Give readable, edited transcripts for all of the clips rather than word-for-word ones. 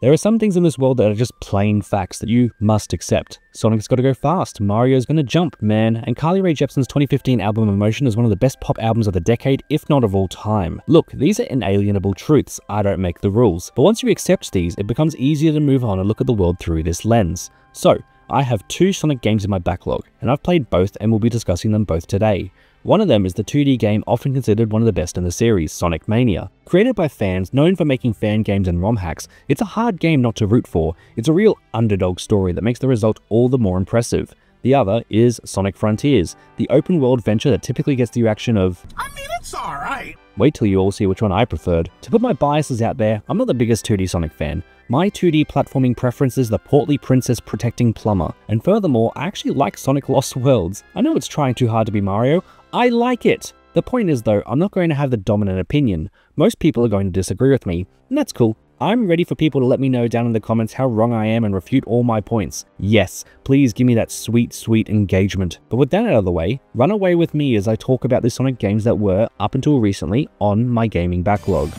There are some things in this world that are just plain facts that you must accept. Sonic's gotta go fast, Mario's gonna jump, man, and Carly Rae Jepsen's 2015 album Emotion is one of the best pop albums of the decade, if not of all time. Look, these are inalienable truths, I don't make the rules, but once you accept these, it becomes easier to move on and look at the world through this lens. So, I have 2 Sonic games in my backlog, and I've played both and will be discussing them both today. One of them is the 2D game often considered one of the best in the series, Sonic Mania. Created by fans known for making fan games and ROM hacks, it's a hard game not to root for. It's a real underdog story that makes the result all the more impressive. The other is Sonic Frontiers, the open world venture that typically gets the reaction of, I mean, it's alright. Wait till you all see which one I preferred. To put my biases out there, I'm not the biggest 2D Sonic fan. My 2D platforming preference is the portly princess protecting plumber, and furthermore, I actually like Sonic Lost Worlds. I know it's trying too hard to be Mario, I like it! The point is though, I'm not going to have the dominant opinion. Most people are going to disagree with me, and that's cool. I'm ready for people to let me know down in the comments how wrong I am and refute all my points. Yes, please give me that sweet, sweet engagement. But with that out of the way, run away with me as I talk about the Sonic games that were, up until recently, on my gaming backlog.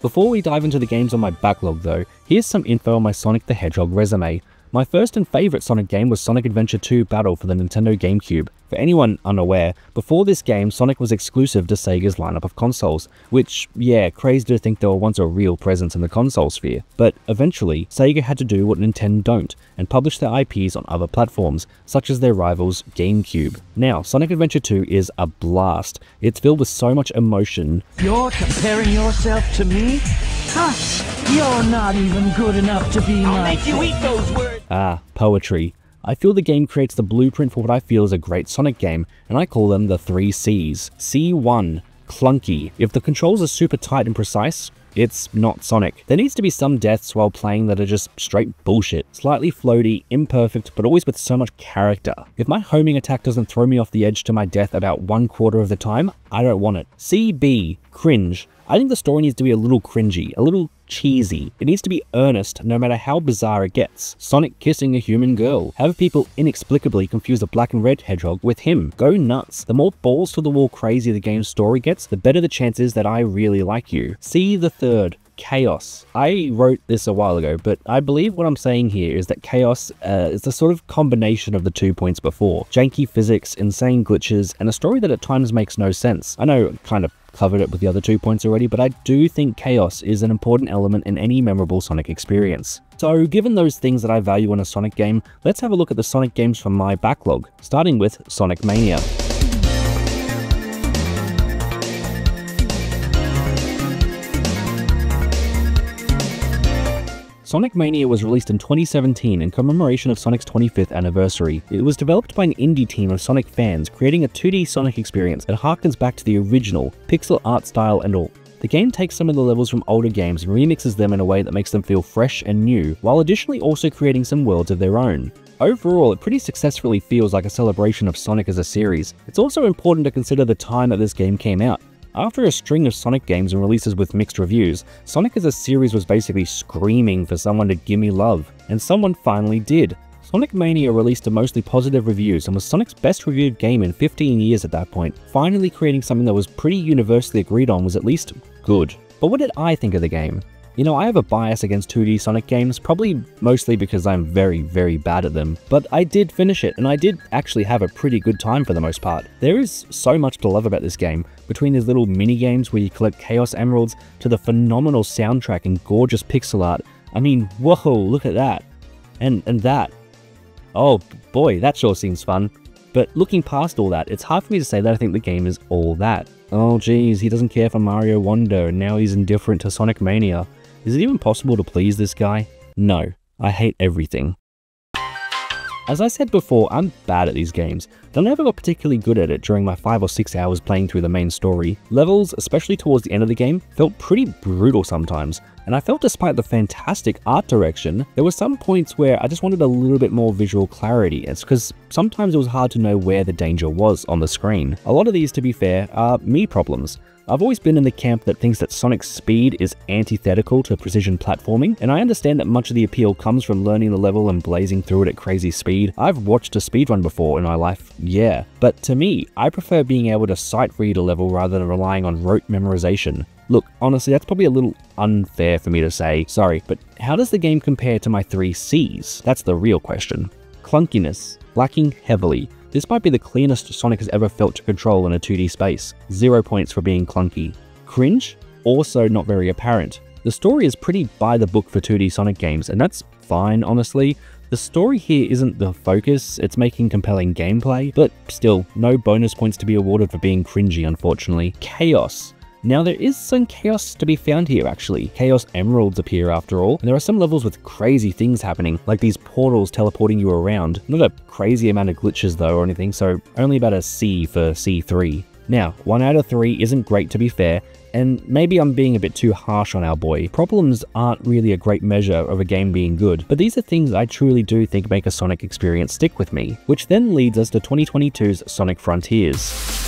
Before we dive into the games on my backlog though, here's some info on my Sonic the Hedgehog resume. My first and favourite Sonic game was Sonic Adventure 2 Battle for the Nintendo GameCube. For anyone unaware, before this game, Sonic was exclusive to Sega's lineup of consoles, which, yeah, crazy to think they were once a real presence in the console sphere. But eventually, Sega had to do what Nintendo don't, and publish their IPs on other platforms, such as their rivals GameCube. Now, Sonic Adventure 2 is a blast. It's filled with so much emotion. You're comparing yourself to me? Huh? You're not even good enough to be I'll make you eat those words! Ah, poetry. I feel the game creates the blueprint for what I feel is a great Sonic game, and I call them the 3 C's. C1, clunky. If the controls are super tight and precise, it's not Sonic. There needs to be some deaths while playing that are just straight bullshit. Slightly floaty, imperfect, but always with so much character. If my homing attack doesn't throw me off the edge to my death about 1/4 of the time, I don't want it. CB, cringe. I think the story needs to be a little cringy, a little cheesy. It needs to be earnest, no matter how bizarre it gets. Sonic kissing a human girl. Have people inexplicably confuse the black and red hedgehog with him. Go nuts. The more balls to the wall crazy the game's story gets, the better the chances that I really like you. See the third. Chaos. I wrote this a while ago, but I believe what I'm saying here is that chaos is the sort of combination of the 2 points before. Janky physics, insane glitches, and a story that at times makes no sense. I know I kind of covered it with the other 2 points already, but I do think chaos is an important element in any memorable Sonic experience. So given those things that I value in a Sonic game, let's have a look at the Sonic games from my backlog, starting with Sonic Mania. Sonic Mania was released in 2017 in commemoration of Sonic's 25th anniversary. It was developed by an indie team of Sonic fans, creating a 2D Sonic experience that harkens back to the original, pixel art style and all. The game takes some of the levels from older games and remixes them in a way that makes them feel fresh and new, while additionally also creating some worlds of their own. Overall, it pretty successfully feels like a celebration of Sonic as a series. It's also important to consider the time that this game came out. After a string of Sonic games and releases with mixed reviews, Sonic as a series was basically screaming for someone to give me love, and someone finally did. Sonic Mania released to mostly positive reviews and was Sonic's best reviewed game in 15 years at that point. Finally creating something that was pretty universally agreed on was at least good. But what did I think of the game? You know, I have a bias against 2D Sonic games, probably mostly because I'm very, very bad at them, but I did finish it, and I did actually have a pretty good time for the most part. There is so much to love about this game, between these little mini-games where you collect Chaos Emeralds, to the phenomenal soundtrack and gorgeous pixel art. I mean, whoa, look at that. And that. Oh boy, that sure seems fun. But looking past all that, it's hard for me to say that I think the game is all that. Oh geez, he doesn't care for Mario Wonder, and now he's indifferent to Sonic Mania. Is it even possible to please this guy? No, I hate everything. As I said before, I'm bad at these games, but I never got particularly good at it during my 5 or 6 hours playing through the main story. Levels, especially towards the end of the game, felt pretty brutal sometimes, and I felt despite the fantastic art direction, there were some points where I just wanted a little bit more visual clarity. It's because sometimes it was hard to know where the danger was on the screen. A lot of these, to be fair, are me problems. I've always been in the camp that thinks that Sonic's speed is antithetical to precision platforming, and I understand that much of the appeal comes from learning the level and blazing through it at crazy speed. I've watched a speedrun before in my life, yeah. But to me, I prefer being able to sight read a level rather than relying on rote memorization. Look, honestly, that's probably a little unfair for me to say, sorry, but how does the game compare to my 3 C's? That's the real question. Clunkiness, lacking heavily. This might be the cleanest Sonic has ever felt to control in a 2D space. 0 points for being clunky. Cringe? Also not very apparent. The story is pretty by the book for 2D Sonic games, and that's fine, honestly. The story here isn't the focus, it's making compelling gameplay, but still, no bonus points to be awarded for being cringy, unfortunately. Chaos. Now there is some chaos to be found here actually. Chaos emeralds appear after all, and there are some levels with crazy things happening, like these portals teleporting you around. Not a crazy amount of glitches though or anything, so only about a C for C3. Now, 1 out of 3 isn't great to be fair, and maybe I'm being a bit too harsh on our boy. Problems aren't really a great measure of a game being good, but these are things I truly do think make a Sonic experience stick with me, which then leads us to 2022's Sonic Frontiers.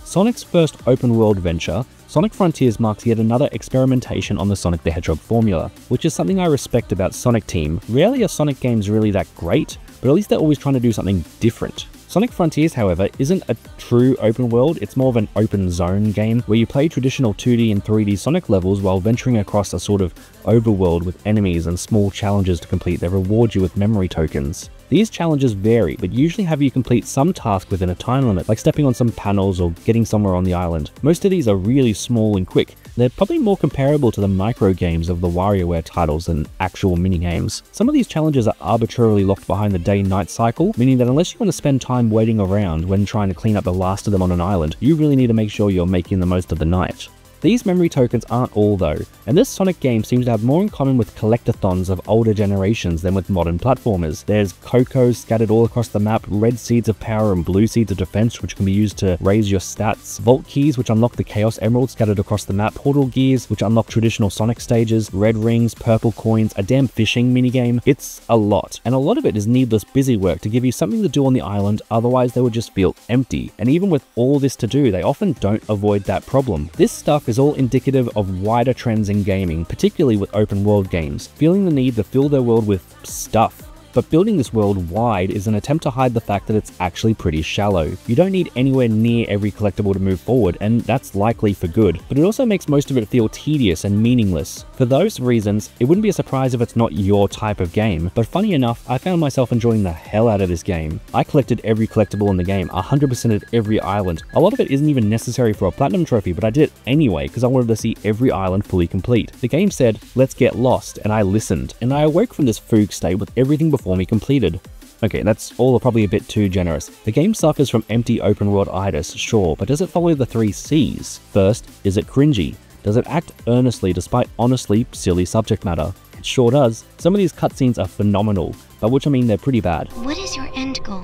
Sonic's first open-world venture, Sonic Frontiers marks yet another experimentation on the Sonic the Hedgehog formula, which is something I respect about Sonic Team. Rarely are Sonic games really that great, but at least they're always trying to do something different. Sonic Frontiers, however, isn't a true open world, it's more of an open zone game where you play traditional 2D and 3D Sonic levels while venturing across a sort of overworld with enemies and small challenges to complete that reward you with memory tokens. These challenges vary, but usually have you complete some task within a time limit, like stepping on some panels or getting somewhere on the island. Most of these are really small and quick. They're probably more comparable to the micro games of the WarioWare titles than actual minigames. Some of these challenges are arbitrarily locked behind the day-night cycle, meaning that unless you want to spend time waiting around when trying to clean up the last of them on an island, you really need to make sure you're making the most of the night. These memory tokens aren't all though, and this Sonic game seems to have more in common with collectathons of older generations than with modern platformers. There's Cocos scattered all across the map, red seeds of power and blue seeds of defense which can be used to raise your stats, vault keys which unlock the Chaos Emeralds scattered across the map, portal gears which unlock traditional Sonic stages, red rings, purple coins, a damn fishing minigame. It's a lot, and a lot of it is needless busy work to give you something to do on the island, otherwise they would just feel empty. And even with all this to do, they often don't avoid that problem. This stuff is all indicative of wider trends in gaming, particularly with open world games, feeling the need to fill their world with stuff. But building this world wide is an attempt to hide the fact that it's actually pretty shallow. You don't need anywhere near every collectible to move forward, and that's likely for good, but it also makes most of it feel tedious and meaningless. For those reasons, it wouldn't be a surprise if it's not your type of game, but funny enough, I found myself enjoying the hell out of this game. I collected every collectible in the game, 100% at every island. A lot of it isn't even necessary for a platinum trophy, but I did it anyway because I wanted to see every island fully complete. The game said, let's get lost, and I listened, and I awoke from this fugue state with everything before me completed. Okay, that's all probably a bit too generous. The game suffers from empty open world-itis, sure, but does it follow the 3 C's? First, is it cringy? Does it act earnestly despite honestly silly subject matter? It sure does. Some of these cutscenes are phenomenal, by which I mean they're pretty bad. What is your end goal?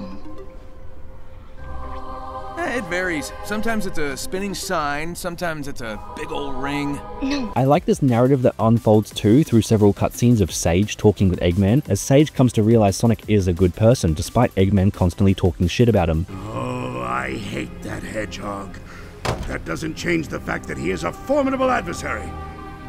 It varies. Sometimes it's a spinning sign, sometimes it's a big old ring. No. I like this narrative that unfolds too through several cutscenes of Sage talking with Eggman, as Sage comes to realize Sonic is a good person, despite Eggman constantly talking shit about him. Oh, I hate that hedgehog. That doesn't change the fact that he is a formidable adversary.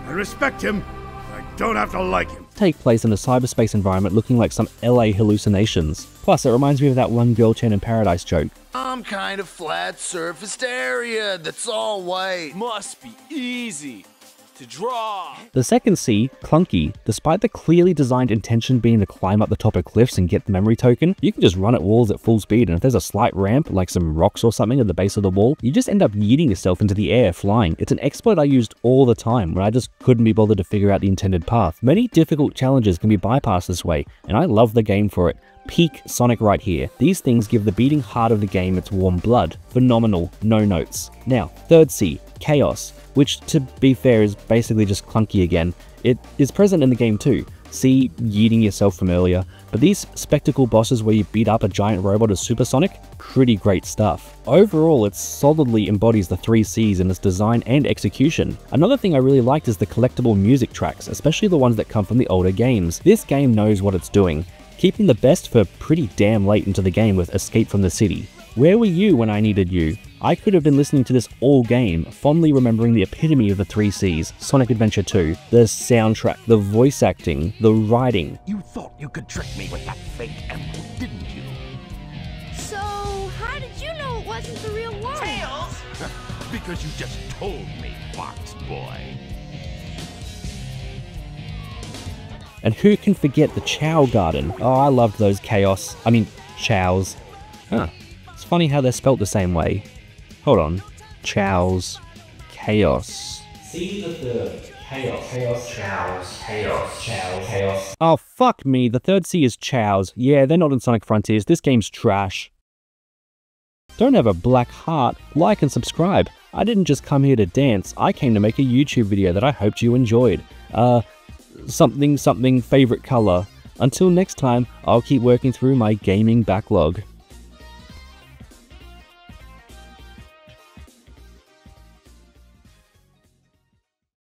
I respect him. I don't have to like him. Take place in a cyberspace environment looking like some LA hallucinations. Plus, it reminds me of that one girl chain in Paradise joke. I'm kind of flat surfaced area that's all white. Must be easy to draw. The second C, clunky. Despite the clearly designed intention being to climb up the top of cliffs and get the memory token, you can just run at walls at full speed, and if there's a slight ramp, like some rocks or something at the base of the wall, you just end up yeeting yourself into the air flying. It's an exploit I used all the time, when I just couldn't be bothered to figure out the intended path. Many difficult challenges can be bypassed this way, and I love the game for it. Peak Sonic right here. These things give the beating heart of the game its warm blood. Phenomenal, no notes. Now, third C, Chaos, which to be fair is basically just clunky again. It is present in the game too, See, yeeting yourself from earlier. But these spectacle bosses where you beat up a giant robot as Supersonic, pretty great stuff. Overall, it solidly embodies the 3 C's in its design and execution. Another thing I really liked is the collectible music tracks, especially the ones that come from the older games. This game knows what it's doing, keeping the best for pretty damn late into the game with Escape from the City. Where were you when I needed you? I could have been listening to this all game, fondly remembering the epitome of the 3 C's, Sonic Adventure 2, the soundtrack, the voice acting, the writing. You thought you could trick me with that fake emerald, didn't you? So, how did you know it wasn't the real one? Tails! Because you just told me, Fox Boy. And who can forget the Chow Garden? Oh, I loved those chows. Huh. It's funny how they're spelt the same way. Hold on. Chows. Chaos. See the third. Chaos, chows, chaos. Oh, fuck me. The third C is chows. Yeah, they're not in Sonic Frontiers. This game's trash. Don't have a black heart. Like and subscribe. I didn't just come here to dance. I came to make a YouTube video that I hoped you enjoyed. Something favorite color. Until next time, I'll keep working through my gaming backlog.